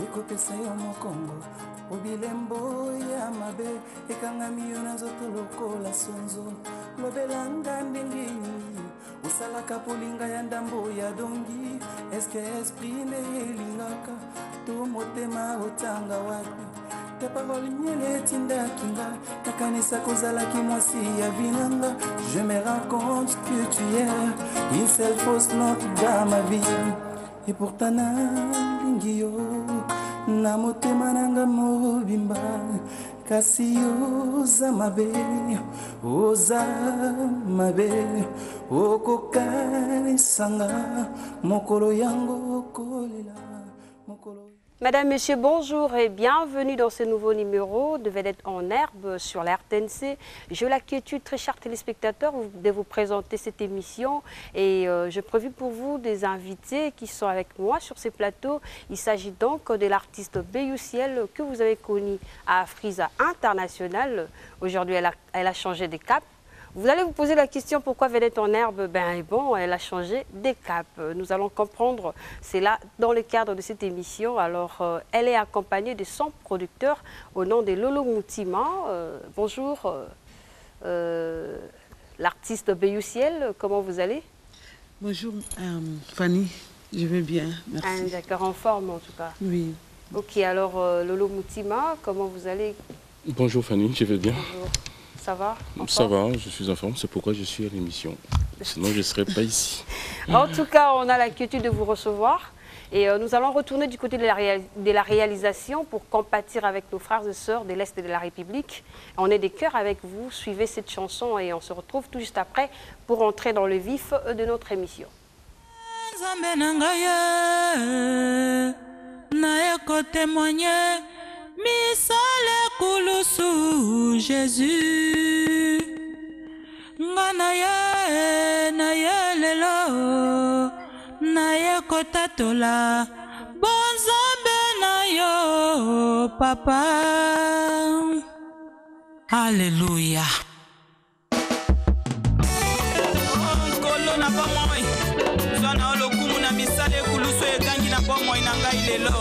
Ekopesa yo mokongo obilembo ya mabe ekangami yo na nzoto lokola sonzo lobelanga ndenge nini usalaka polinga ya ndambo ya dongi eske esprit nde elingaka to motema otanga wapi ta parole nyele etindaki nga nakanisa kozalaki mwasi ya binanga je me rends compte que tu es une seule fausse note dans ma vie et pourtant nalingi yo na motema nanga mobimba kasi oza mabe okokanisanga mokolo yango kolela mokolo. Madame, Monsieur, bonjour et bienvenue dans ce nouveau numéro de Vedette en herbe sur la RTNC. J'ai la quiétude, très chers téléspectateurs, de vous présenter cette émission et j'ai prévu pour vous des invités qui sont avec moi sur ces plateaux. Il s'agit donc de l'artiste Béousiel que vous avez connu à Afrisa International. Aujourd'hui, elle a changé de cap. Vous allez vous poser la question pourquoi Vedette en herbe? Ben bon, elle a changé des caps. Nous allons comprendre, c'est là dans le cadre de cette émission. Alors, elle est accompagnée de son producteur au nom de Lolo Moutima. Bonjour, l'artiste Béousiel, comment vous allez? Bonjour Fanny, je vais bien, merci. Ah, d'accord, en forme en tout cas. Oui. Ok, alors Lolo Moutima, comment vous allez? Bonjour Fanny, je vais bien. Bonjour. Ça va? Ça va, je suis en forme, c'est pourquoi je suis à l'émission. Sinon, je ne serais pas ici. En tout cas, on a l'inquiétude de vous recevoir. Et nous allons retourner du côté de la réalisation pour compatir avec nos frères et sœurs de l'Est de la République. On est des cœurs avec vous, suivez cette chanson et on se retrouve tout juste après pour entrer dans le vif de notre émission. Misale kulusu Jésus ngana ye lelo na ye kotatola bonzambe na yo papa. Alléluia. Kolo na pamoy zana olokumu na misale kulusu egangi na pamoy na ngai lelo.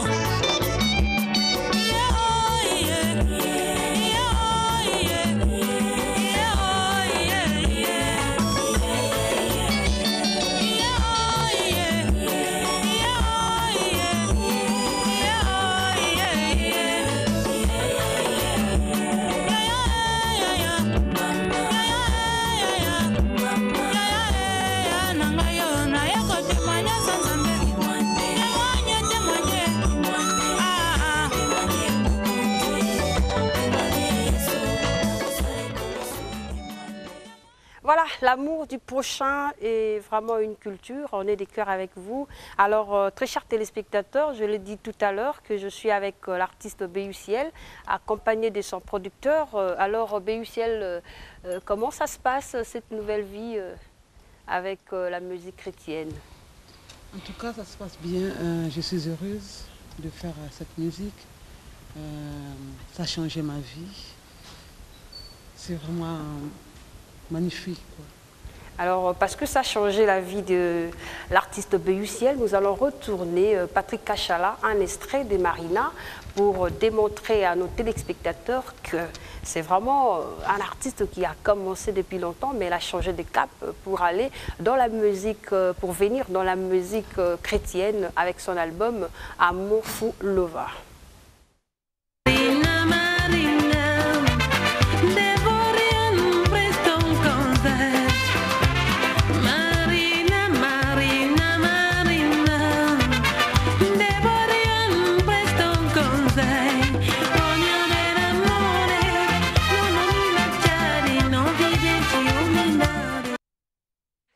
Voilà, l'amour du prochain est vraiment une culture, on est des cœurs avec vous. Alors, très chers téléspectateurs, je l'ai dit tout à l'heure que je suis avec l'artiste Béousiel, accompagné de son producteur. Alors, Béousiel, comment ça se passe, cette nouvelle vie avec la musique chrétienne? En tout cas, ça se passe bien. Je suis heureuse de faire cette musique. Ça a changé ma vie. C'est vraiment magnifique, quoi. Alors, parce que ça a changé la vie de l'artiste Béousiel, nous allons retourner Patrick Kachala, un extrait de Marina, pour démontrer à nos téléspectateurs que c'est vraiment un artiste qui a commencé depuis longtemps, mais elle a changé de cap pour aller dans la musique, pour venir dans la musique chrétienne avec son album Amour Fou Lova.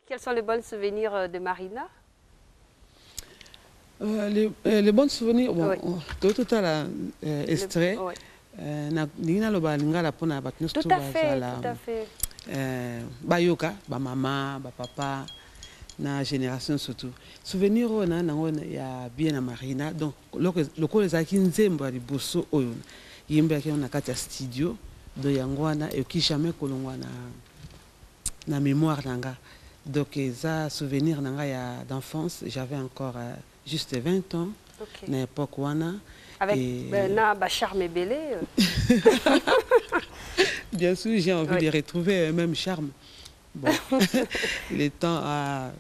Quels sont les bons souvenirs de Marina? Les bons souvenirs, bon, oui. Tout à l'heure, extrait. Oui. Tout à fait, tout à fait. Bayoka, ba maman, ba papa, na génération surtout. Souvenir on a bien à Marina. Donc le col les akinzemba di bosso oyo. Yimba ki on a kati studio do yangwana et qui jamais kolongwa na mémoire nanga. Donc ça souvenir nanga d'enfance, j'avais encore juste 20 ans. na époque wana. Avec na charme belé. Bien sûr, j'ai envie de retrouver le même charme. Bon, le temps a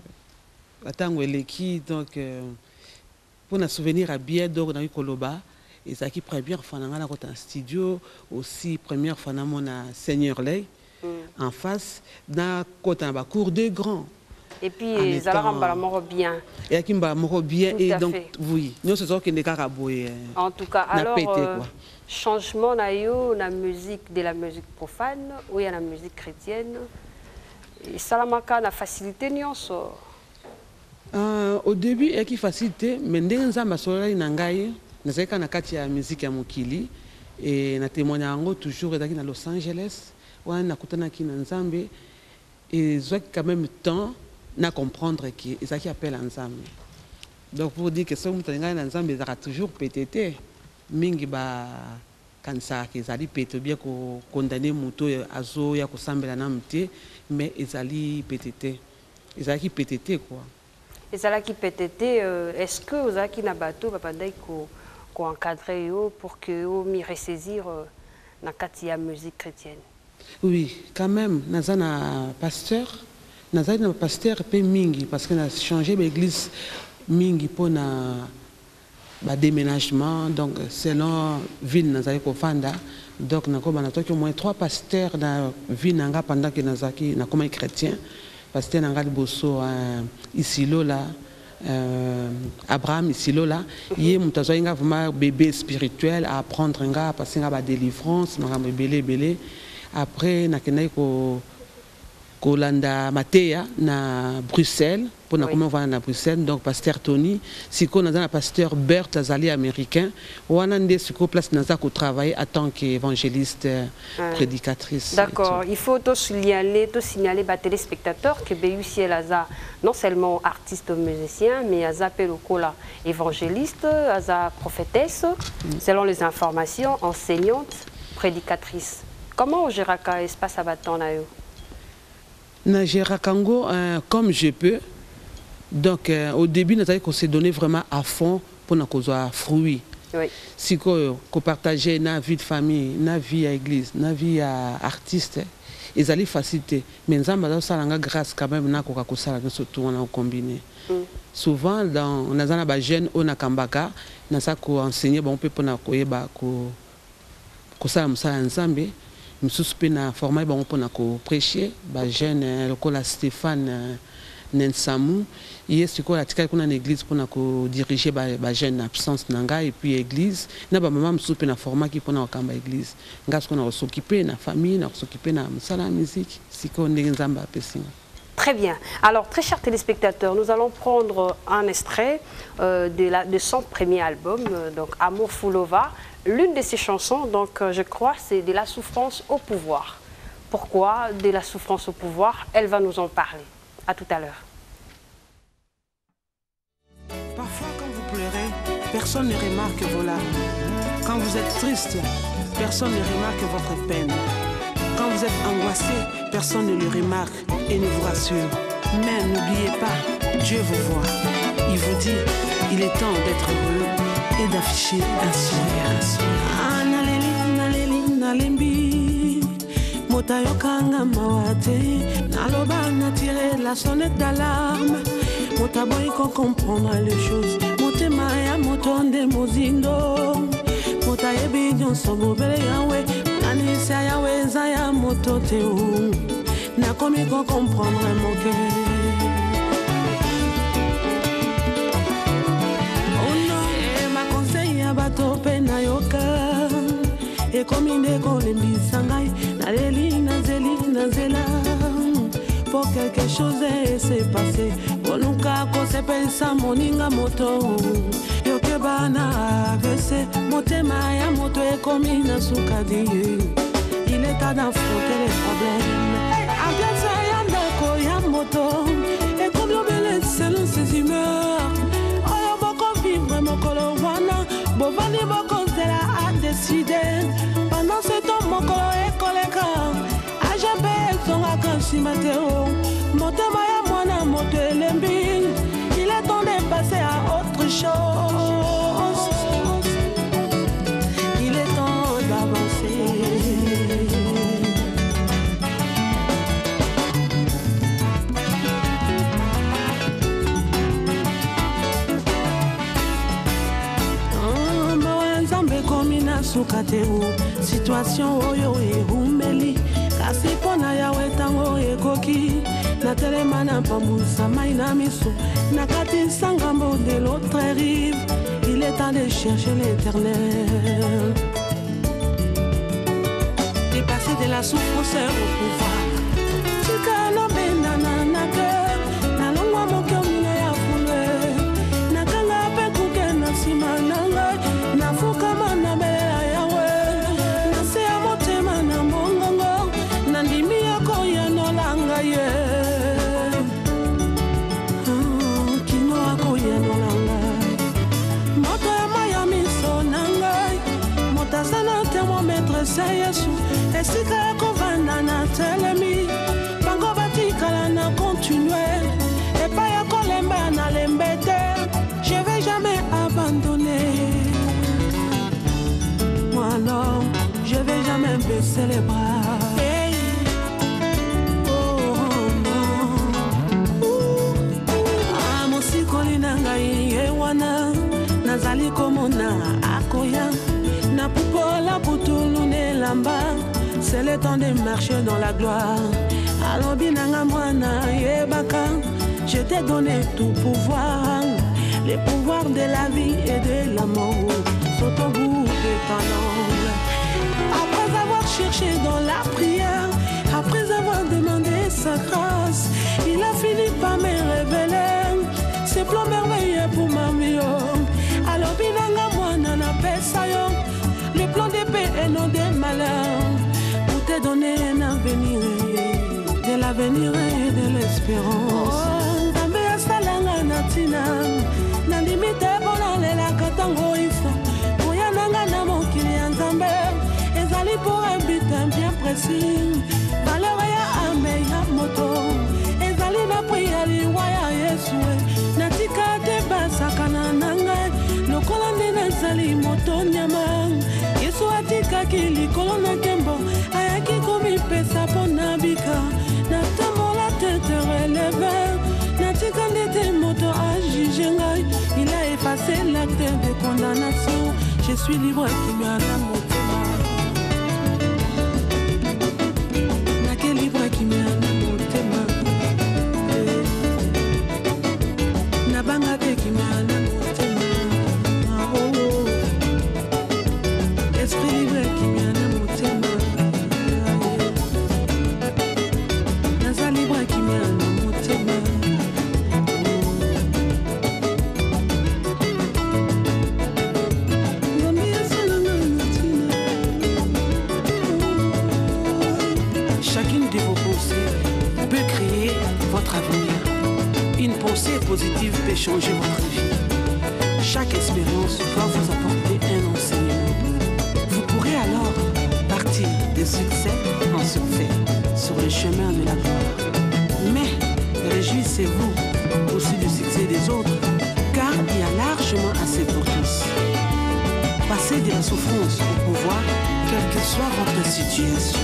atteint l'équipe, donc pour nous souvenir à bien donc dans le Koloba. Et ça qui première fois dans un studio, aussi première fois dans mon Seigneur Lay, en face, dans un cours de grand. Et puis, ça va bien. Et qui va bien, et donc, oui, nous sommes qui n'est qu'à en tout cas, alors, changement dans la musique, de la musique profane, ou il y a la musique chrétienne, et ça a facilité, nous. Au début, il y a qui facilité, mais dès que nous avons nazali na kati ya musique ya mokili et na témoigner yango toujours ezaki na Los Angeles wana nakutanaki na Nzambe et zwaki quand même temps na comprendre que ezaki appel à Nzambe. Donc pour dire que soki mutu na Nzambe ezaka toujours pétété mingi ba kanisa ke ezali pété bien ko condamner mutu azo ya kosambela na mute mais ezali pétété ezalaki pétété quoi. Ezalaki pétété est-ce que ozalaki na bateau babandaki ko encadrer pour que vous m'y ressaisir dans la musique chrétienne. Oui, quand même, nous avons un pasteur peu mingi parce que nous avons changé l'église mingi pour un déménagement, donc selon ville nous avons fanda, donc nous avons au moins 3 pasteurs dans la ville pendant que nous avons comme chrétien, pasteur Nangal Bosso ici là. Abraham ici là, il y a vraiment bébé spirituel à apprendre parce qu'il y a la délivrance, belé. Après, il Kolanda Matéa na Bruxelles, pour nous comment va na Bruxelles, donc pasteur Tony, si on a un pasteur Bert Azali américain, on a des place qui travaille en tant qu'évangéliste prédicatrice. D'accord, il faut signaler aux téléspectateurs que BUC Laza non seulement artiste musicien, mais Aza Pelokola évangéliste, Aza prophétesse, selon les informations, enseignante, prédicatrice. Comment on gère un espace à bâton là? Na Kango comme je peux. Donc au début, nous avons se donné vraiment à fond pour nous avoir fruits. Oui. Si on partageait la vie de famille, la vie à l'église, la vie à artiste, ils allaient faciliter. Mais nous avons grâce quand même à surtout on a combiné. Souvent, dans les jeunes, on a Kambaka, nous avons enseigné, on peut pour ensemble. Je suis formé pour prêcher, jeune Stéphane Nensamou. Il y a une église pour diriger les jeunes absence et puis l'église. Il y a une formation qui pour l'église. On s'occuper de la famille, on s'occuper de la musique. Très bien. Alors, très chers téléspectateurs, nous allons prendre un extrait de son premier album, donc Amour Fulova. L'une de ses chansons, donc je crois, c'est de la souffrance au pouvoir. Pourquoi de la souffrance au pouvoir? Elle va nous en parler. À tout à l'heure. Parfois, quand vous pleurez, personne ne remarque vos larmes. Quand vous êtes triste, personne ne remarque votre peine. Quand vous êtes angoissé, personne ne le remarque et ne vous rassure. Mais n'oubliez pas, Dieu vous voit. Il vous dit, il est temps d'être heureux et d'afficher un sourire. Nalembi, Motayokanga Mawate, Naloba n'a tiré la sonnette d'alarme. Motaboy qu'on comprendre les choses. Motemaya motonde mozindo. Motayebi nyonso bobele yawe. Nanisa yawe zaya mototeo. Nakomi qu'on comprendre mon cœur. Tope na yoka e komine kolembi sangai na leli na zela pour quelque chose s'est passé oluka ko se pensa moninga moto yoke bana vese motema ya moto e komina sukadi il est à d'affronter les problèmes abiasa ya ndako ya moto et comme l'obélé selon ses humeurs oyo boko vivre mokolo wana Bovani Bokosela a décidé pendant ce temps mon colo est colléga AGP songa kansi mateo motema ya mwana moto elembi il est temps de passer à autre chose suka te o situation oyo ehumeli kasi pona yawe tango ekoki na telema na pambusa mai na miso na kati sangambo de l'autre rive. Il est temps de chercher l'éternel, dépasser de la souffrance au pouvoir. Tika na benda na cœur na longwa mon cœur mine ya foule na kanga pe kuke na sima na ngai na fukama na bela yawe na se ya motema na mongongo na ndimi yako ya nolanga ye kino yako ya nolanga moto ya maya miso na ngai motasana thermomètre se yesu esika ya kovanda na telemi bango batikala na continuer epai ya kolemba na lembe te. Je vais jamais abandonner moi non, je vais jamais baisser les bras. Hey. Oh non mosikoli na ngai ewana nazali komona akoya na pupola putulu nelamba. C'est le temps de marcher dans la gloire. Alors binanga mwana yebaka, je t'ai donné tout pouvoir. Les pouvoirs de la vie et de la mort sont au bout de ton ongle. Après avoir cherché dans la prière, après avoir demandé sa grâce, il a fini par me révéler ses plans merveilleux pour ma vie. Alors binanga mwana na pesa yo, les plans de paix et non de malheur, pour te donner un avenir, de l'avenir et de l'espérance. Nzambe asalanga na tina na limite bona lela katango ifo oya nanga na mokili ya Nzambe ezali pour un but bien précis. Valeur ya ame ya moto ezali na priya liwa ya Yesu natika te basakana nanga lokola nde nazali moto nyama Yesu atikaki likolo na nkembo ayaki komipesa mpo na bika natambola tete releve natika ndete moto ajuge ngai. Il a effacé l'acte de condamnation. Je suis libre kimia na motema nake libre kimia na motema nabanga te kimia na motema esprit libre kimia na motema naza libre kimia na motema. Chacune de vos pensées peut créer votre avenir. Une pensée positive peut changer votre vie. Chaque expérience doit vous apporter un enseignement. Vous pourrez alors partir de succès en succès sur le chemin de la gloire. Mais réjouissez-vous aussi du succès des autres, car il y a largement assez pour tous. Passez de la souffrance au pouvoir, quelle que soit votre situation.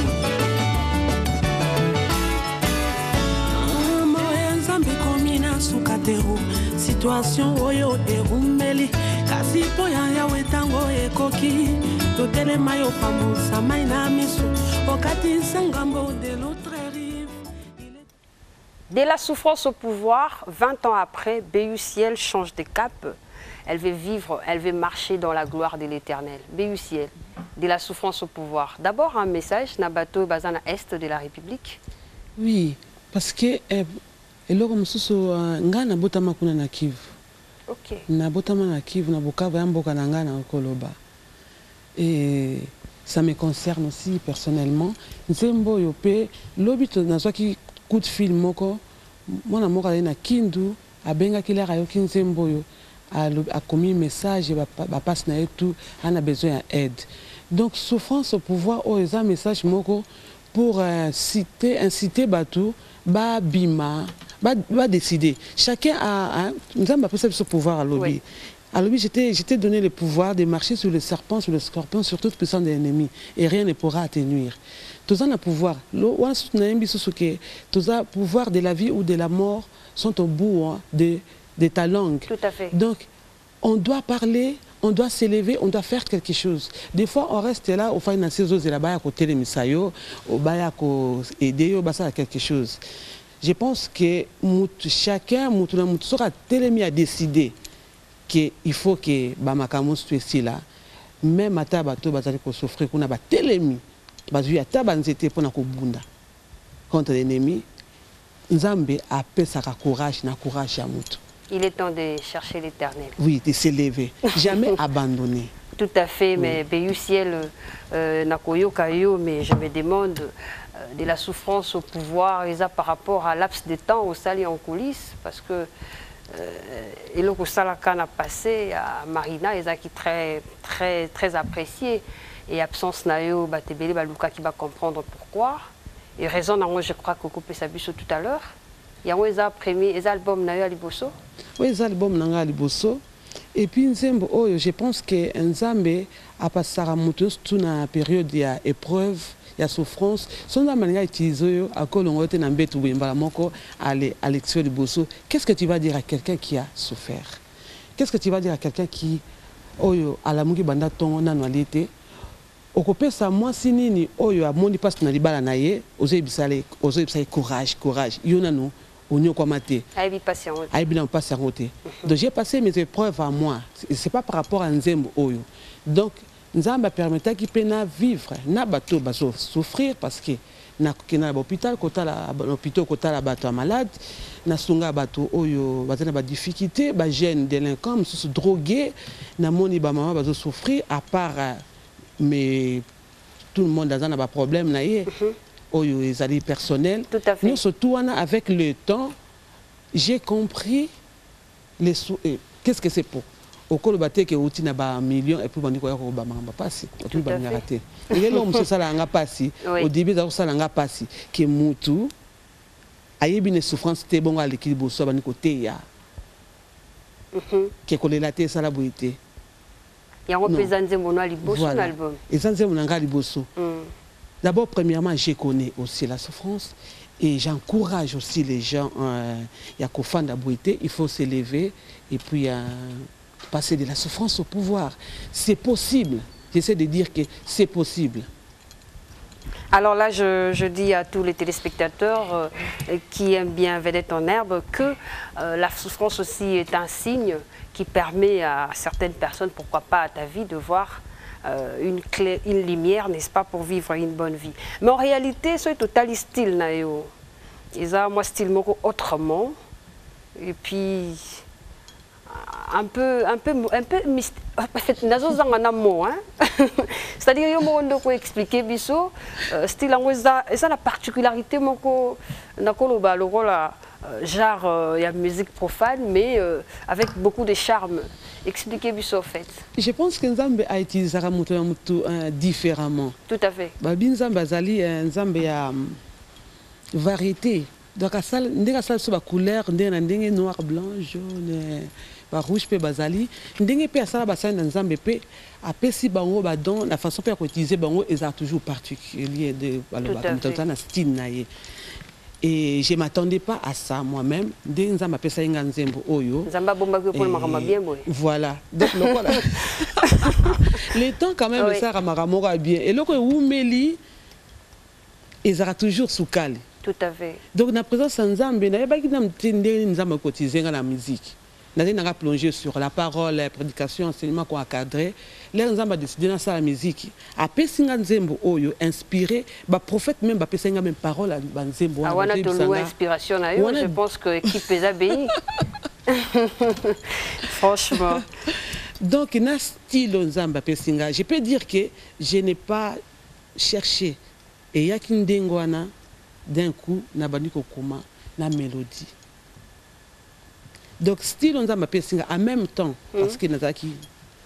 Situation oyo erumeli kasi po ya yawe tango ekoki totelema yo pamusa mai na miso okati sangambo de l'autre rive. De la souffrance au pouvoir, 20 ans après, Béusiel change de cap. Elle veut vivre, elle veut marcher dans la gloire de l'Éternel. Béusiel, de la souffrance au pouvoir. D'abord un message, Nabato Bazana Est de la République. Oui, parce que eloko mosusu nga na botama kuna na Kivu. OK. Na botama na Kivu na Bukavu ya mboka na nga na koloba. Et ça me concerne aussi personnellement. Nzembo yo pe lobito nazwaki coup de fil moko mwana moko ali na Kindu abenga kilera yo kinzembo yo a commis message ba passe na tout on a besoin d'aide. Donc souffrance au pouvoir o eza message moko pour inciter batou ba bima va décider. Chacun a ce pouvoir à lobby. Oui. À lobby, j'étais donné le pouvoir de marcher sur le serpent, sur le scorpion, sur toute puissance de l'ennemi. Et rien ne pourra atténuer. Tous un pouvoir. Tous un pouvoir de la vie ou de la mort sont au bout de ta langue. Tout à fait. Donc, on doit parler, on doit s'élever, on doit faire quelque chose. Des fois, on reste là, au fin de ces là-bas, à côté de Misayo, au bas à aider, au bas à quelque chose. Je pense que chacun, sera tellement à décider qu'il faut que Bamakamo soit ici là. Même à Tabato, Bazali ko souffrir, qu'on a tellement, Bazu à Tabanzete pour na kubunda contre l'ennemi. Nzambe a fait sa courage, na courage à mutu. Il est temps de chercher l'Éternel. Oui, de s'élever, jamais abandonner. Tout à fait, mais Béu ciel, Nakoyo Kayo, mais je me demande de la souffrance au pouvoir, et ça par rapport à laps de temps au sali en coulisses, parce que et le Salaka a passé à Marina, et ça qui très apprécié, et absence Nayo, Batebele, Baluka qui va comprendre pourquoi, et raison, je crois que Coupé Sabuso tout à l'heure. Il y a un premier album Nayo Aliboso. Oui, les albums Nayo Aliboso. Et puis Nzembo, je pense que Nzambe a passé à Moutos toute une période d'épreuve, il y a souffrance. Son Nzambe a utilisé à Kolongote Nambetu Wimbalamoko à l'élection du Bosso. Qu'est-ce que tu vas dire à quelqu'un qui a souffert? Qu'est-ce que tu vas dire à quelqu'un qui à la Mugi Banda Tongo Nanualité? Okopesa moi sinini oyo amondi passe na libala na ye ozoyebisale courage yona no onyo kwa mate aibi patient donc j'ai passé mes épreuves à moi, c'est pas par rapport à Nzembo oyo, donc Nzamba permettait qu'il puisse vivre na bateau baso souffrir parce que na kena l'hôpital kota l'hôpital kota la bateau malade na sunga bateau oyo bazana ba difficulté ba jeune délinquant sous drogué na moni ba maman baso souffrir à part mais tout le monde a un problème ils allaient personnel. Tout à fait. Nous surtout avec le temps, j'ai compris les qu'est-ce que c'est pour au col baté que outil na ba million et puis bandi ko yako ba mamba passi tout ba ngaraté et là monsieur sala nga passi au début ça sala nga passi que mutu ayebi ne souffrance té bonga l'équilibre so bandi ko té ya que kolela té sala boité. Voilà. D'abord, premièrement, je connais aussi la souffrance et j'encourage aussi les gens il faut s'élever et puis passer de la souffrance au pouvoir. C'est possible. J'essaie de dire que c'est possible. Alors là, je dis à tous les téléspectateurs qui aiment bien Vedette en herbe que la souffrance aussi est un signe qui permet à certaines personnes, pourquoi pas à ta vie, de voir une lumière, n'est-ce pas, pour vivre une bonne vie. Mais en réalité, c'est total style, nayo. Et ça, moi, style moko autrement. Et puis un peu c'est-à-dire yo mo ndo ko expliquer biso style en ça la particularité moko nakoloba lokola genre il y a musique profane mais avec beaucoup de charme. Expliquez biso en fait. Je pense que Nzambe a utilisé Ramutu différemment. Tout à fait. Babi Nzambe azali Nzambe a variété. Donc à ça ndenge ça sur la couleur ndenge noir blanc jaune rouge pe bazali ndenge pe asala basali na Nzambe pe apesi bango badon la façon pe utiliser bango est toujours particulier de na style na ye. Et je ne m'attendais pas à ça moi-même. Dès que Nzambe apesa inga Nzembo oyo. Nzamba bomba ko makama bien boy. Voilà. Donc les temps quand même ça ramara bien et loko umeli ezara toujours soukali. Tout à fait. Donc la présence de Nzambe na yeba ki na mtende Nzambe kotiser la musique. Nous avons plongé sur la parole, la prédication, l'enseignement qu'on a cadré. Là, nous avons décidé dans la musique. Après, Nzembo Oyo, inspiré, le prophète même a fait même parole à Nzembo. Inspiration, je pense que l'équipe est abéie. Franchement. Donc, il y a un style Nzamba Pessinga. Je peux dire que je n'ai pas cherché. Et il y a qu'une dengwana, d'un coup, na bandiko koma, la mélodie. Donc, style on a en même temps, parce que Nazaki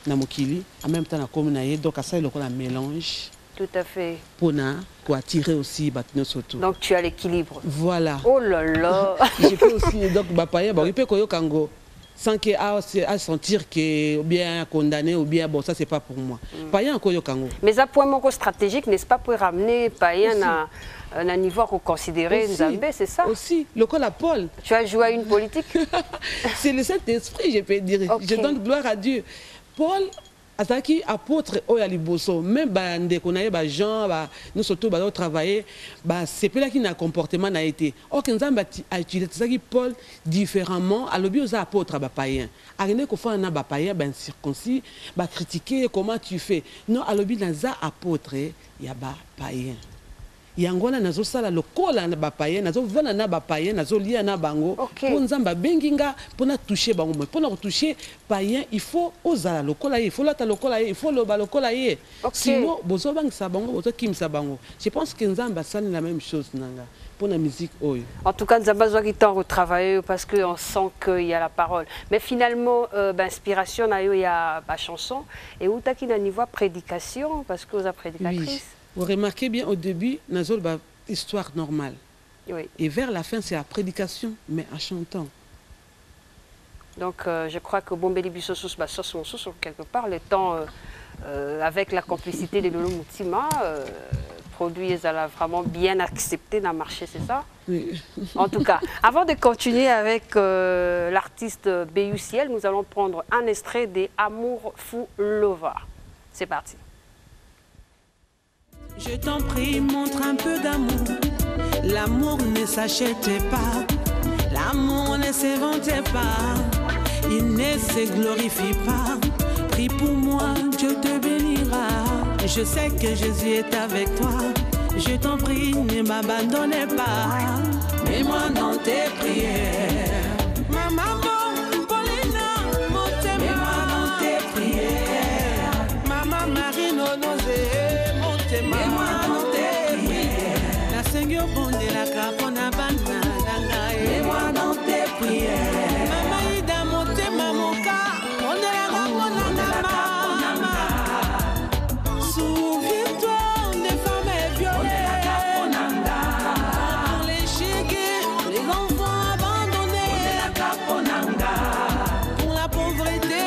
Namokili, en même temps, donc, ça, il y a un mélange. Tout à fait. Pour attirer aussi surtout. Donc, tu as l'équilibre. Voilà. Oh là là. Je peux aussi, donc, il peut Kango, sans qu'il à sentir que bien condamné ou bien, bon, ça, c'est pas pour moi. Païen Koyo Kango. Mais ça, point stratégique, n'est-ce pas, pour ramener Païen à un niveau à considérer Nzambe, c'est ça? Aussi, le col à Paul. Tu as joué à une politique? C'est le Saint-Esprit, je peux dire. Okay. Je donne gloire à Dieu. Paul azaki apôtre oya liboso même ndeko na ye ba Jean ba nous surtout ba travailler ba sepelaki na comportement na été or que nzambe a utilisé Paul différemment alobi oza apôtre ba païen arene ko fa na ba païen ben circoncis ba critiquer comment tu fais non alobi naza apôtre ya ba païen yangona nazo sala lokola na ba païen nazo vana na ba païen nazo lia na bango pour nzamba benginga pour na toucher bango pour na toucher païen il faut osala lokola il faut lata lokola il faut loba lokola sinon bozo bangisa bango bozo kimisa bango je pense que nzamba sala la même chose nanga pour la musique oyo. En tout cas nzamba zo ki temps retravailler parce que on sent qu'il y a la parole mais finalement inspiration na yo il y a ba chanson et où ta ki na niveau prédication parce que vous êtes prédicatrice. Oui. Vous remarquez bien au début, nous avons une histoire normale. Oui. Et vers la fin, c'est la prédication, mais en chantant. Donc, je crois que Bombeli Bissosos, quelque part, le temps, avec la complicité de Lolo Moutima, produit, elle a vraiment bien accepté dans le marché, c'est ça? Oui. En tout cas, avant de continuer avec l'artiste Béu Ciel, nous allons prendre un extrait des Amour Fou Lova. C'est parti. Je t'en prie, montre un peu d'amour. L'amour ne s'achète pas, l'amour ne s'invente pas, il ne se glorifie pas. Prie pour moi, Dieu te bénira. Je sais que Jésus est avec toi. Je t'en prie, ne m'abandonne pas. Mets-moi dans tes prières. Ma maman, Paulina, mets-moi dans tes prières. Maman Marie, mets-moi dans tes prières. La Seigneur bonde la capona banana. Mets-moi dans tes prières. Maman Ida monte mamoka. On est la capona. Souviens-toi des femmes violées. Pour les chiquets, les enfants abandonnés. Pour la pauvreté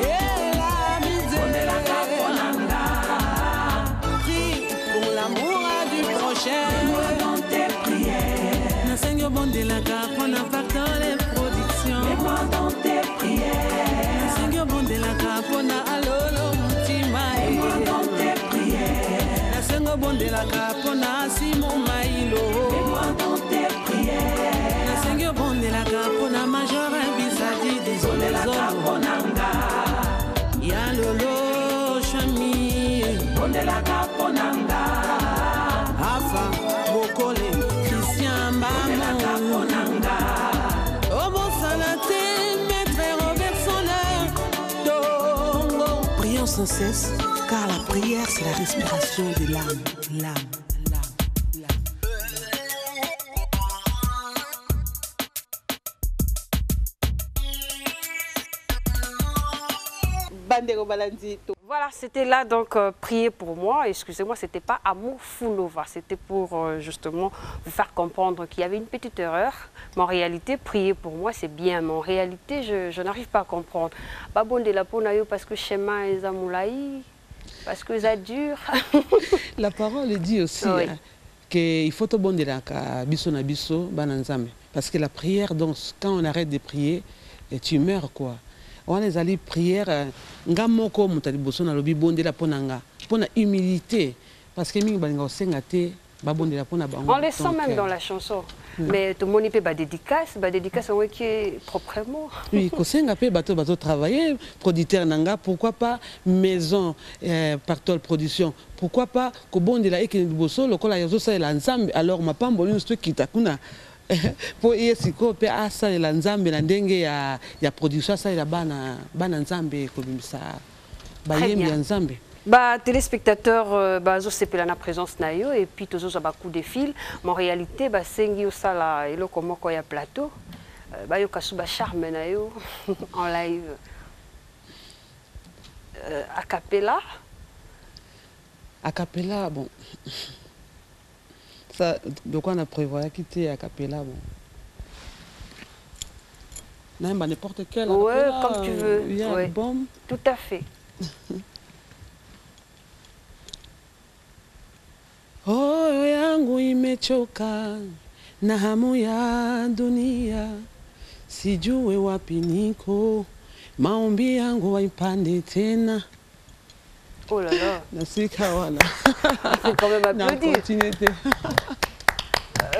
et la misère. L'amour du prochain. Mets-moi dans tes prières. Na Seigneur bon de la cape, on a pas dans les productions. Mets-moi dans tes prières. Na Seigneur bon de la cape, on a alolo mutima. Mets-moi dans tes prières. Na Seigneur bon de la cape, on a Simon Maïlo. Mets-moi dans tes prières. Na Seigneur bon de la cape, on a Major Bisadi. Désolé la cape, on a ya lolo chami. Bon de la cape, on a Afa, Bokole, Christian Bamon, Obo Salate, Maître Robert Soler, Dongo. Prions sans cesse, car la prière c'est la respiration de l'âme. Voilà, c'était là donc prier pour moi. Excusez-moi, c'était pas Amour Foulova, c'était pour justement vous faire comprendre qu'il y avait une petite erreur. Mais en réalité, prier pour moi, c'est bien. Mais en réalité, je n'arrive pas à comprendre. Babonde la ponayo parce que chemin est amoulaï, parce que ça dure. La parole dit aussi oui. qu'il faut tout bon de la biso na biso bananzame. Parce que la prière, donc, quand on arrête de prier, tu meurs quoi. On les allait prière ngamoko mutali boso na lobi bonde la ponanga pona humilité parce que mingi balinga osengate ba bonde la pona bango. On les sent même dans la chanson. Mais tout le monde peut ba dédicace on qui est proprement. Oui, ko senga pe bato travailler producteur nanga pourquoi pas maison Pactol production pourquoi pas ko bonde la ekini boso lokola yazo sa la nzambe alors mapambo ni sto kitakuna pour yesiko pe asa la nzambe na ndenge ya production ça la bana nzambe ko bimisa ba yembi nzambe ba téléspectateurs ba zo sepela na présence na yo et puis tozo ba coup de fil mais en réalité ba sengi osala eloko moko ya plateau ba yo kasuba charme na yo en live a cappella bon. Ça, de quoi on a prévu quitter à Capella, bon. N'importe quel. Oui, comme tu veux. Ouais. Bon. Tout à fait. Oh, yangu imechoka na hamu ya dunia, sijue wapi niko maombi yangu waipande tena. Oh là là. Nasika wana. C'est quand même applaudir. Continuité.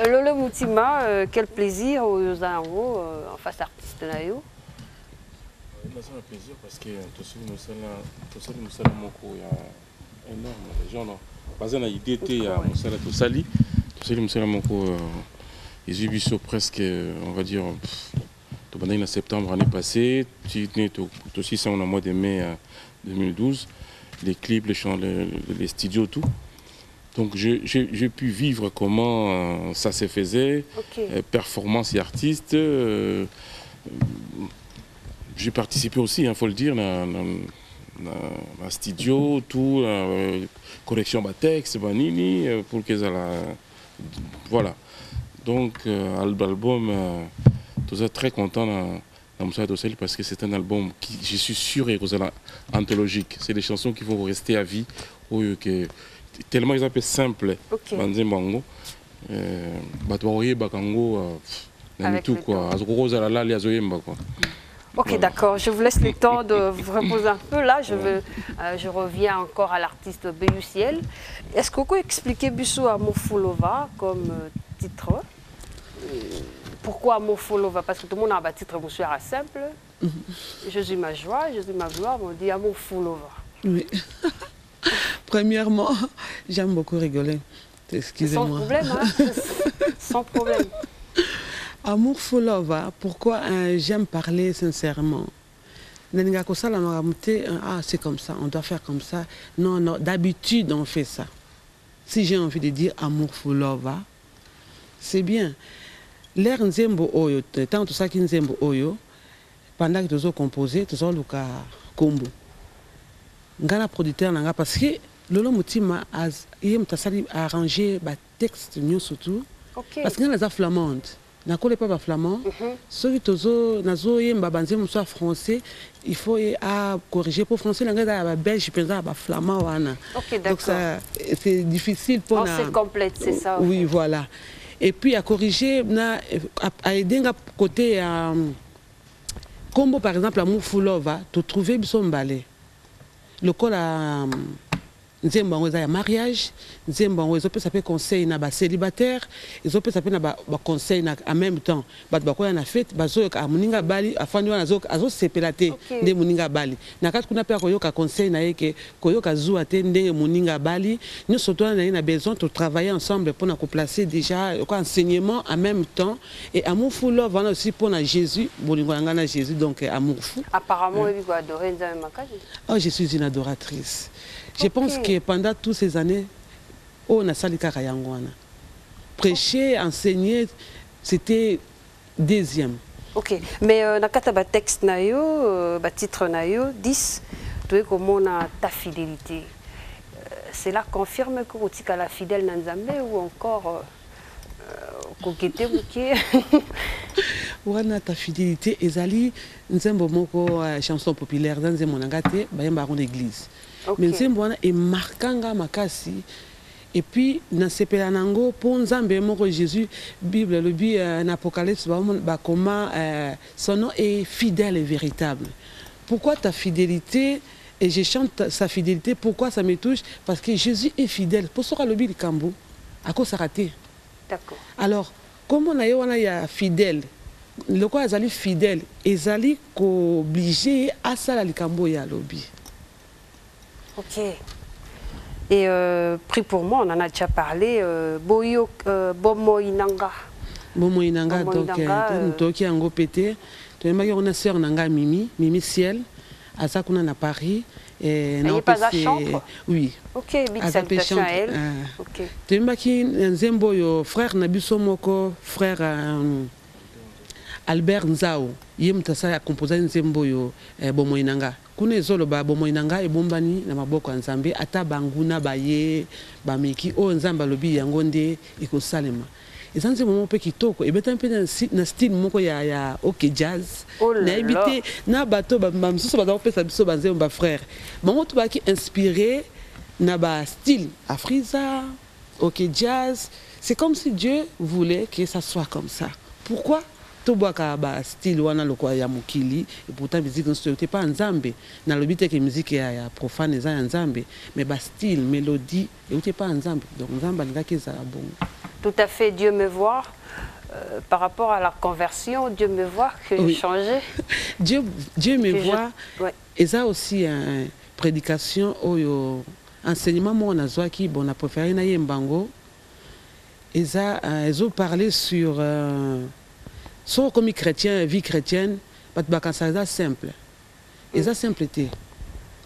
Lolo Moutima, quel plaisir aux Zango en face artiste Nayo. C'est un plaisir parce que tout ce qui nous sert beaucoup énorme. Les gens n'ont pas une idée de Moussala Tosali. Tout ce qui nous sert beaucoup. Ils ont vu presque, on va dire, en septembre l'année passée. Aussi, c'est au mois de mai 2012. Les clips, les chants, les studios, tout. Donc j'ai pu vivre comment ça se faisait, performance et artiste. J'ai participé aussi, il faut le dire, dans le studio, tout, correction de texte, banini, pour que ça la... Voilà. Donc l'album, je suis très content dans Moussa Dossel parce que c'est un album qui, je suis sûr, est anthologique. C'est des chansons qui vont rester à vie. Tellement ils appellent simple. Banzé Bango. Batouaye Bakango. Tout quoi. Ok, d'accord. Je vous laisse le temps de vous reposer un peu. Là, je reviens encore à l'artiste Béuciel. Est-ce que vous pouvez expliquer Bissou à Mofulova comme titre? Pourquoi Mofulova? Parce que tout le monde a un titre monsieur simple. Jésus ma joie, Jésus ma gloire. On dit Mofulova. Oui. Premièrement, j'aime beaucoup rigoler. Excusez-moi. Sans problème, hein? Sans problème. Amour Fulova, pourquoi j'aime parler sincèrement? Ah, c'est comme ça, on doit faire comme ça. Non, non, d'habitude on fait ça. Si j'ai envie de dire Amour Fulova, c'est bien. L'air Nzembo Oyo, tant tout ça qui Nzembo Oyo, pendant que tu as composé, tu as le combo. Ngana producteur nanga parce que Lolo Moutima a arrangé le texte surtout parce que nous flamande. Na connais pas flamand. Ceux qui nazo yemba banze muso français, il faut corriger pour français nanga belge penza ba flamand wana. Donc ça c'est difficile pour c'est complète, c'est ça. Oui, voilà. Et puis à corriger à aider côté combo par exemple à Moufulova, tu trouver biso mbalé. Le col à Nzembo ya mariage, Nzembo ils peut conseil na ba célibataire, ils peut s'appeler na ba conseil en même temps. Ba ko na fête, ba zo ka muninga bali afani wana zo azo sepelate nde muninga bali. Na kat kuna pe ko yoka conseil na yeke ko yoka zu ate ndenge muninga bali, nous surtout na besoin de travailler ensemble pour na ko placer déjà quoi enseignement en même temps et amour fou love aussi pour na Jésus, bolingo na Jésus donc amour fou. Apparemment il va adorer Nzambe makasi. Oh, je suis une adoratrice. Je pense que pendant toutes ces années, on a sali kaka yangwana. Prêcher, enseigner, c'était deuxième. Ok, mais dans le texte nayo, titre nayo 10, tu es comme on a ta fidélité. Cela confirme que tu es la fidèle Nzambe ou encore kokete mukie. Wana ta fidélité ezali nzembo moko chanson populaire dans nzembo nangate bayemba ron église. Mais nzembo wana e markanga makasi et puis na sepela nango pour nzambe moko Jésus Bible le bi en Apocalypse ba comment son nom est fidèle et véritable. Pourquoi ta fidélité? Et je chante sa fidélité, pourquoi ça me touche? Parce que Jésus est fidèle. Pour ça le bi de Kambo à cause ça raté. D'accord. Alors comment on a fidèle? Le quoi ezali fidèle, ezali obligé à ça la likambo ya lobby. Ok. Et pris pour moi, on en a déjà parlé. Boyo Bomo Inanga. Bomo Inanga, donc toki ango pété. Tu as on a sœur nanga Mimi Ciel, à ça qu'on a à Paris. Elle n'est pas à chambre. Oui. Ok, big salutation à elle. Ok. Tu as qui Nzembo yo frère Nabiso Moko, frère Albert Nzao, yemtasa a composé Nzembo yo Bomo Inanga. Kuna ezoloba Bomo Inanga e bombani na maboko ya Nzambe ata banguna baye bameki o Nzamba lobi yango nde ikosalema. Ezanze moment pe kitoko ebeta mpe na style moko ya OK jazz. Na ebité na bato ba msusu ba pesa biso banzembo ba frère. Bango to ba ki inspiré na ba style Afriza, OK jazz. C'est comme si Dieu voulait que ça soit comme ça. Pourquoi? toboaka ba style wana lokwa ya mokili et pourtant musique non c'était pas nzambe na lobite que musique ya profane za nzambe mais ba style mélodie et c'était pas nzambe donc nzamba ngaki za bon. Tout à fait, Dieu me voit. Par rapport à la conversion, Dieu me voit que j'ai changé. Dieu me voit. Ouais. Et ça aussi une prédication au enseignement moi on a zoaki bon a préféré na yembango. Et ça ils ont parlé sur sont comme chrétien vie chrétienne pas de ça simple. Et ça simpleté.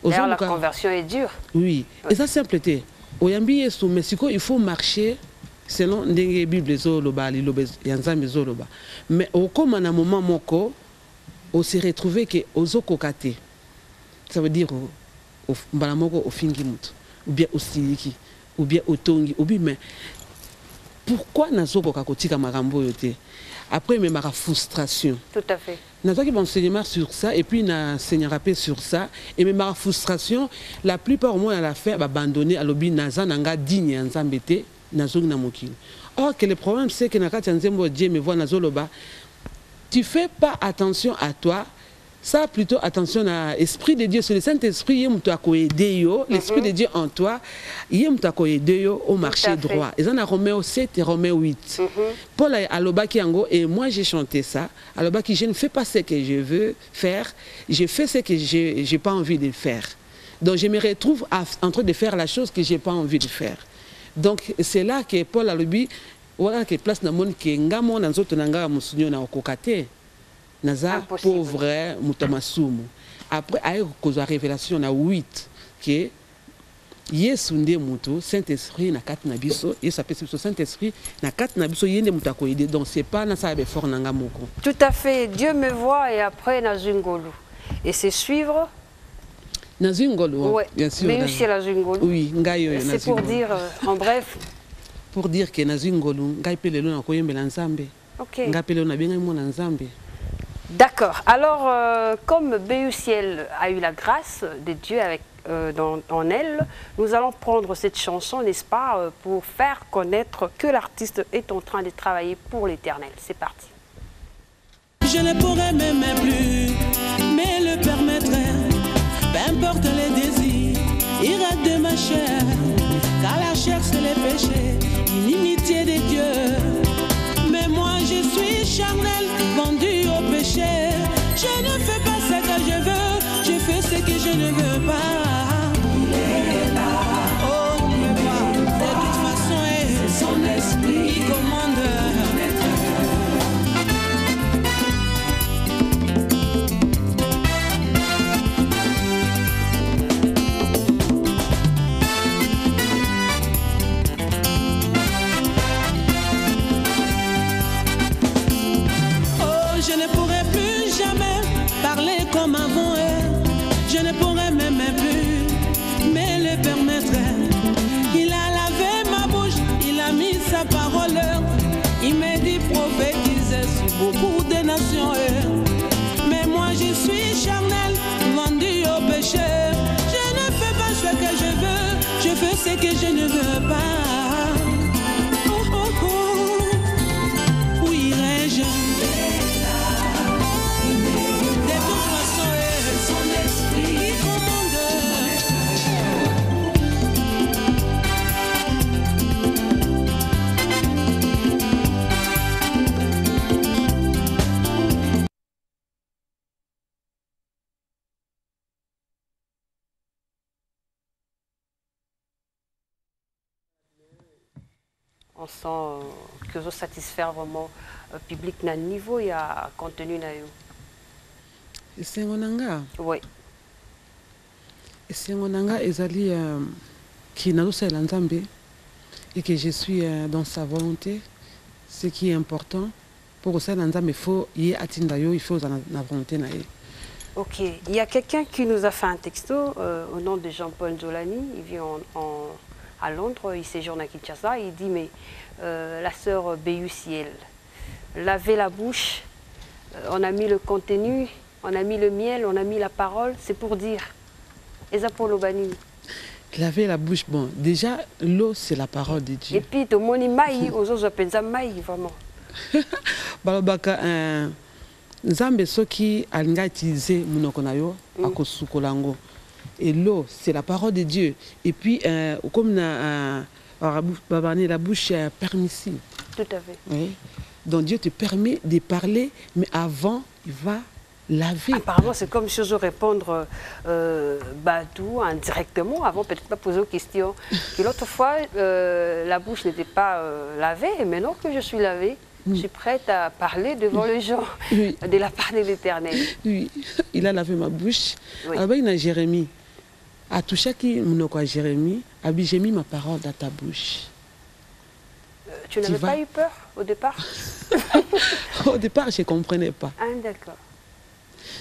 D'ailleurs la conversion est dure. Oui, et ça simpleté. Oyambi yesu mais il faut marcher selon ndenge Bible zoloba liloba yanzambe zoloba mais au comme à un moment moko on s'est retrouvé que ozokokate ça veut dire au mbala moko ofingi mutu ou bien osiliki ou bien otongi ou bien mais pourquoi nazokoka kotika makambo yote après mais ma frustration. Tout à fait. Nazoki enseignement sur ça et puis na seigneur rappel sur ça et mais ma frustration la plupart au moins à la fin abandonner à lobi naza nanga digne nzambete. Or que le problème c'est que Dieu me voit nazoloba, tu fais pas attention à toi, ça plutôt attention à l'esprit de Dieu, c'est le Saint-Esprit l'esprit de Dieu en toi, au marché droit. Et ça a Romains 7 et Romains 8. Paul a l'obaki yango et moi j'ai chanté ça. À l'obaki je ne fais pas ce que je veux faire, je fais ce que j'ai pas envie de faire. Donc je me retrouve en train de faire la chose que j'ai pas envie de faire. Donc c'est là que Paul a dit voilà que place na monde que ngamo na nzoto nanga musunyo na okokate naza pauvre mutamasumu après a cause révélation na 8 que Yesu nde mutu Saint-Esprit na kati na biso Yesu apesi biso Saint-Esprit na kati na biso yende mutu akoyede donc c'est pas na ça be fort nanga moko. Tout à fait, Dieu me voit et après na zungolu et c'est suivre Nazungolo, ouais. Bien sûr. Mais aussi la Zungolo. Oui, c'est pour dire, en bref. Pour dire que Nazungolo, Ok. D'accord. Alors, comme Béuciel a eu la grâce de Dieu avec, en elle, nous allons prendre cette chanson, n'est-ce pas, pour faire connaître que l'artiste est en train de travailler pour l'Éternel. C'est parti. Je ne pourrais m'aimer plus, mais le permettrait. Peu importe les désirs, ira de ma chair, car la chair c'est les péchés, l'inimitié des dieux. Mais moi je suis charnel, vendu au péché. Je ne fais pas ce que je veux, je fais ce que je ne veux pas. Il est là, oh mais moi, de toute façon c'est son esprit qui commande. Je ne pourrai plus jamais parler comme avant. Je ne pourrai même plus me le permettre. Il a lavé ma bouche, il a mis sa parole. Il m'a dit prophétiser sur beaucoup de nations. Mais moi je suis charnel, vendu au péché. Je ne fais pas ce que je veux, je fais ce que je ne veux pas. Oh, oh, oh. Où irai-je? On sent que vous satisfaire vraiment le public na niveau il y a contenu na yo. C'est mon anga. Oui. C'est mon anga ezali qui n'a pas l'ensemble et que je suis dans sa volonté. Ce qui est important pour ça l'ensemble il faut y atteindre yo, il faut la volonté na. Ok. Il y a quelqu'un qui nous a fait un texto au nom de Jean-Paul Zolani. Il vit à Londres, il séjourne à Kinshasa. Il dit mais la sœur Béuciel, laver la bouche, on a mis le contenu, on a mis le miel, on a mis la parole, c'est pour dire. Ezapolo Bani. Laver la bouche, bon, déjà l'eau c'est la parole de Dieu. Et puis tout le monde maï, aux autres pensa maï vraiment. balobaka nzambe soki alinga utiliser monoko na yo akosukola yango. Et l'eau, c'est la parole de Dieu. Et puis, comme la bouche est permissive. Tout à fait. Oui. Donc Dieu te permet de parler, mais avant, il va laver. Apparemment, c'est comme si je répondre Badou indirectement, avant peut-être pas poser aux questions. Que l'autre fois, la bouche n'était pas lavée, et maintenant que je suis lavée, je suis prête à parler devant les gens de la part de l'Éternel. Oui, il a lavé ma bouche. Oui. Alors, il y a Jérémie. À tout chaque monoko à Jérémie, j'ai mis ma parole dans ta bouche. Tu n'avais pas eu peur au départ? Au départ, je ne comprenais pas. Ah, d'accord.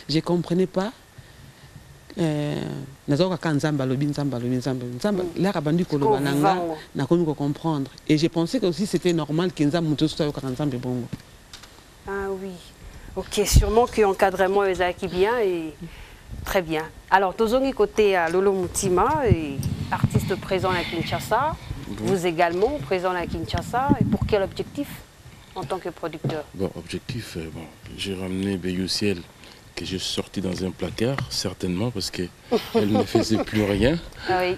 Je ne comprenais pas. Comprendre. Et j'ai pensé que aussi c'était normal que bongo. Ah oui. Ok, sûrement que l'encadrement est acquis bien et très bien. Alors, Tozongi côté à Lolo Moutima, artiste présent à Kinshasa. Vous également présent à Kinshasa. Et pour quel objectif en tant que producteur? Bon, objectif, j'ai ramené Béyouciel que j'ai sorti dans un placard, certainement, parce qu'elle ne faisait plus rien. Ah oui.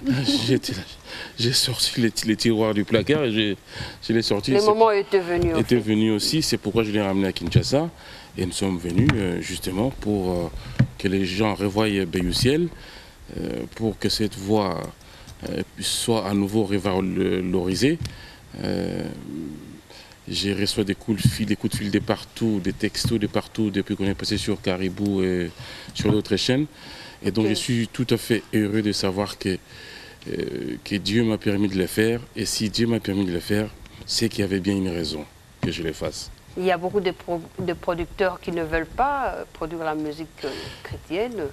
J'ai sorti les tiroirs du placard et je l'ai sorti. Le moment était venu. Était venu aussi, c'est pourquoi je l'ai ramené à Kinshasa. Et nous sommes venus justement pour que les gens revoient Béyouciel, pour que cette voix soit à nouveau revalorisée. J'ai reçu des coups de fil de partout, des textos de partout, depuis qu'on est passé sur Caribou et sur d'autres chaînes. Et donc je suis tout à fait heureux de savoir que Dieu m'a permis de le faire. Et si Dieu m'a permis de le faire, c'est qu'il y avait bien une raison que je le fasse. Il y a beaucoup de producteurs qui ne veulent pas produire la musique chrétienne.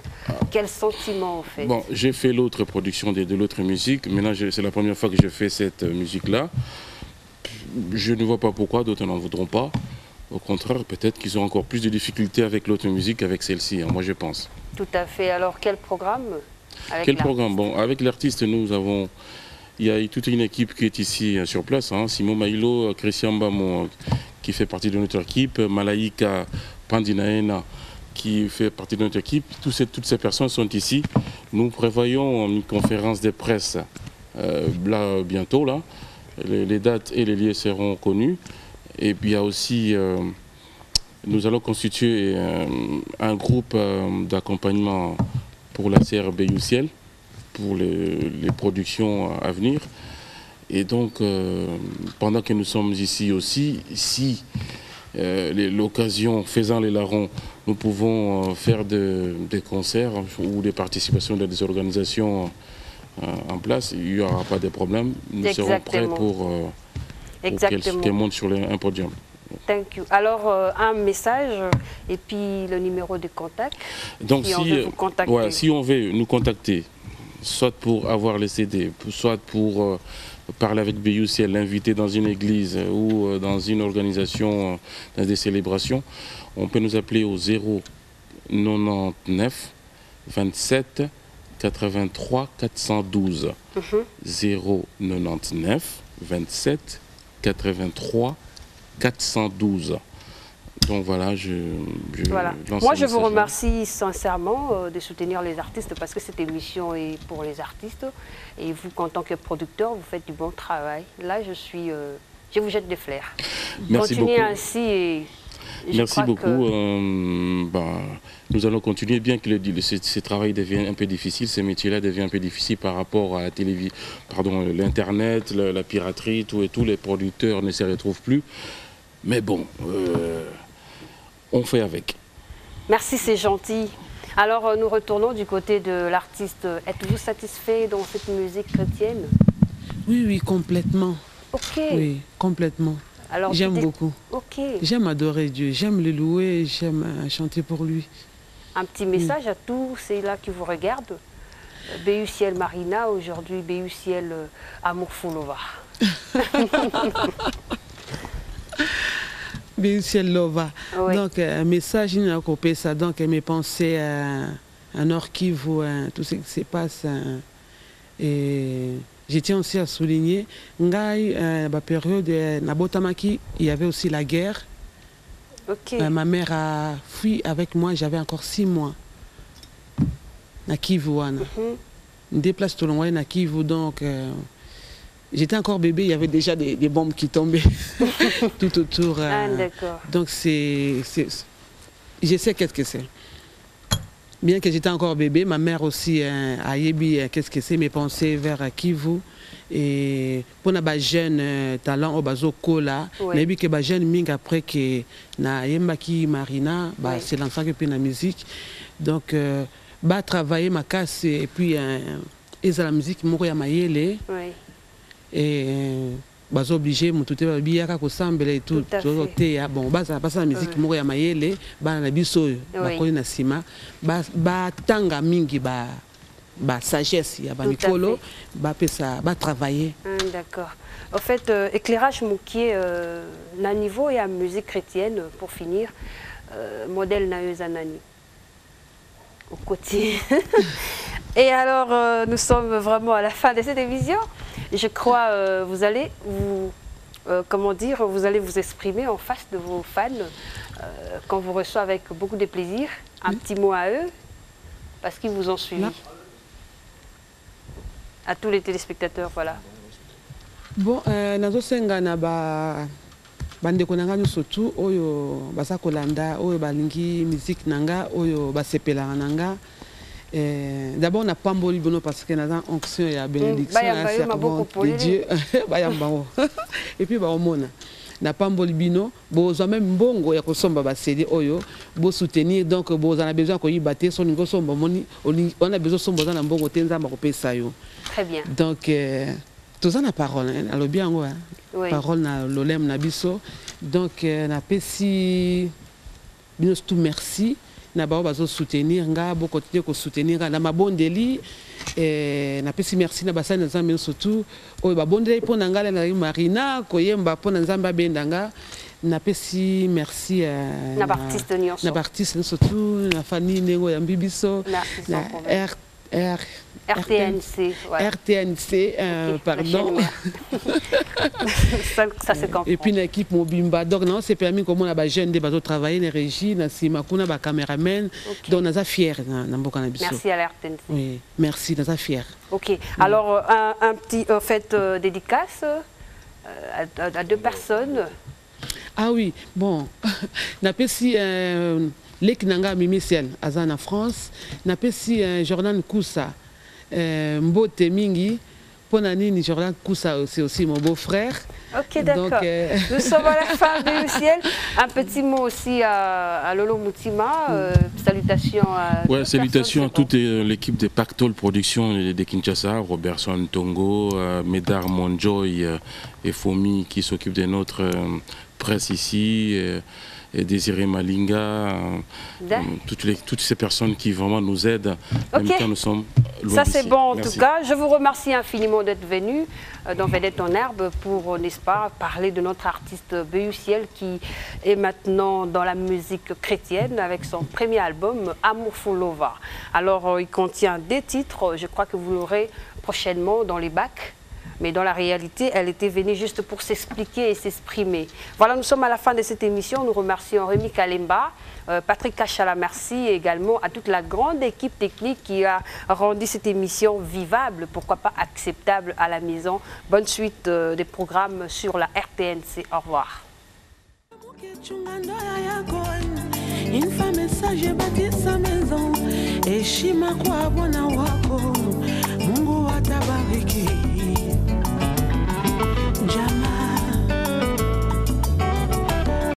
Quel sentiment en fait? Bon, j'ai fait l'autre production de l'autre musique. Maintenant, c'est la première fois que je fais cette musique-là. Je ne vois pas pourquoi d'autres n'en voudront pas. Au contraire, peut-être qu'ils ont encore plus de difficultés avec l'autre musique qu'avec celle-ci, hein, moi je pense. Tout à fait. Alors quel programme avec Quel programme? Bon, avec l'artiste, nous avons... Il y a toute une équipe qui est ici sur place. Hein. Simon Maïlo, Christian Bamo, qui fait partie de notre équipe, Malaika Pandinaena, qui fait partie de notre équipe. Toutes ces personnes sont ici. Nous prévoyons une conférence de presse là, bientôt, là. Les dates et les lieux seront connus. Et puis il y a aussi, nous allons constituer un groupe d'accompagnement pour la CR Béyouciel, pour les productions à venir. Et donc, pendant que nous sommes ici aussi, si l'occasion faisant les larrons, nous pouvons faire des concerts ou des participations dans des organisations en place, il n'y aura pas de problème. Nous serons prêts pour qu'elle monte sur un podium. Thank you. Alors, un message et puis le numéro de contact. Donc, si on veut nous contacter, soit pour avoir les CD, soit pour parler avec Béyouciel, l'inviter dans une église ou dans une organisation, dans des célébrations, on peut nous appeler au 099 27 83 412. 099 27 83 412. Donc voilà, Moi, je vous remercie sincèrement de soutenir les artistes parce que cette émission est pour les artistes. Et vous, en tant que producteur, vous faites du bon travail. Là, je vous jette des fleurs. Merci Continuez beaucoup. ainsi et merci beaucoup. Nous allons continuer, bien que ce travail devienne un peu difficile, ce métier-là devient un peu difficile par rapport à la télévision, l'Internet, la piraterie, tous les producteurs ne se retrouvent plus. Mais bon, on fait avec. Merci, c'est gentil. Alors, nous retournons du côté de l'artiste. Êtes-vous satisfait dans cette musique chrétienne? Oui, oui, complètement. Ok. Oui, complètement. J'aime beaucoup. Ok. J'aime adorer Dieu, j'aime le louer, j'aime chanter pour lui. Un petit message à tous ceux-là qui vous regardent. Béyouciel Marina, aujourd'hui Béyouciel Amour Foulova. Béyouciel Lova. Oui. Donc, un message, il a coupé ça. Donc, mes pensées à Nord Kivu, tout ce qui se passe. Et je tiens aussi à souligner, la période Nabotamaki, il y avait aussi la guerre. Ok. Ma mère a fui avec moi, j'avais encore 6 mois. Na Kivu wana. Une déplace tout loin na Kivu, donc j'étais encore bébé, il y avait déjà des bombes qui tombaient tout autour. Ah, d'accord. Donc je sais qu'est-ce que c'est. Bien que j'étais encore bébé, ma mère aussi a yébi qu'est-ce que c'est, mes pensées vers Kivu. Et pour les jeunes talents au bazo kola, mais que les jeunes ming après que na yembaki Marina, c'est l'enfant qui fait la musique. Donc travailler ma casse et puis la musique mourir mayele. Et bazo obligé mon tout est bien qu'à ensemble et tout bon basa la musique mourir mayele ba na biso ba ko na sima ba tanga mingi ba sagesse ya ba mikolo ba pesa ba travailler. D'accord. En fait éclairage moukier na niveau et à musique chrétienne pour finir modèle na Zanani au côté. Et alors nous sommes vraiment à la fin de cette émission. Je crois vous allez vous comment dire, vous allez vous exprimer en face de vos fans qu'on vous reçoit avec beaucoup de plaisir. Un petit mot à eux parce qu'ils vous ont suivi. À tous les téléspectateurs, voilà. Bon, nazo senga na bandeko nanga surtout oyo basa kolanda oyo balingi musique nanga oyo basepela nanga. D'abord on a pamboli bono parce que na onction ya bénédiction de Dieu bayambango. Et puis ba omona na pamboli bino bozo même mbongo ya kosomba ba CD oyo bo soutenir, donc bozo na besoin ko yibate so ningo somba moni on a besoin somba na mbongo tenza ba kopesa yo. Très bien. Donc tout ça na parole alors bien parole na lolem na biso, donc na pesi bino tout merci na ba bazo soutenir nga bo continuer ko soutenir na mabondeli na pesi merci na basani na nzambe surtout oyo babondeli po na ngala na Marina koyemba po na nzambe bendanga na pesi merci na artiste nyonso na artiste surtout na famille nengo ya mbibiso na RTNC, ouais. RTNC, pardon. Ça se comprend. Et puis l'équipe Mobimba. Donc, non, c'est permis comme on a jeune de bateau travailler, les régies, na simakuna ba caméraman. Donc, on est fiers. Merci à l'RTNC. Oui, merci, on est fiers. Ok. Alors, un petit fait dédicace à 2 personnes. Ah oui, bon. On a si Lek Nanga Mimisiel, Azan en France. On a si Jordan Koussa. Mbote Mingi, Ponani, Jordan Koussa, c'est aussi mon beau-frère. Ok, d'accord. Nous sommes à la fin du ciel. Un petit mot aussi à Lolo Moutima. Salutations à. Ouais, salutations à toute l'équipe de Pactol Productions de Kinshasa, Robertson Tongo, Médard Monjoy et Fomi qui s'occupent de notre presse ici. Et Désiré Malinga, toutes ces personnes qui vraiment nous aident, même quand nous sommes loin. Ça c'est bon en tout cas. Je vous remercie infiniment d'être venu dans Vedette en Herbe pour, n'est-ce pas, parler de notre artiste Béuciel qui est maintenant dans la musique chrétienne avec son premier album Amour Fulova. Alors il contient 2 titres, je crois que vous l'aurez prochainement dans les bacs. Mais dans la réalité, elle était venue juste pour s'expliquer et s'exprimer. Voilà, nous sommes à la fin de cette émission. Nous remercions Rémi Kalemba, Patrick Kachala, merci, et également à toute la grande équipe technique qui a rendu cette émission vivable, pourquoi pas acceptable à la maison. Bonne suite des programmes sur la RTNC. Au revoir. Une femme sage bâtit sa maison et Shima kwa bwana wako Mungu atabariki.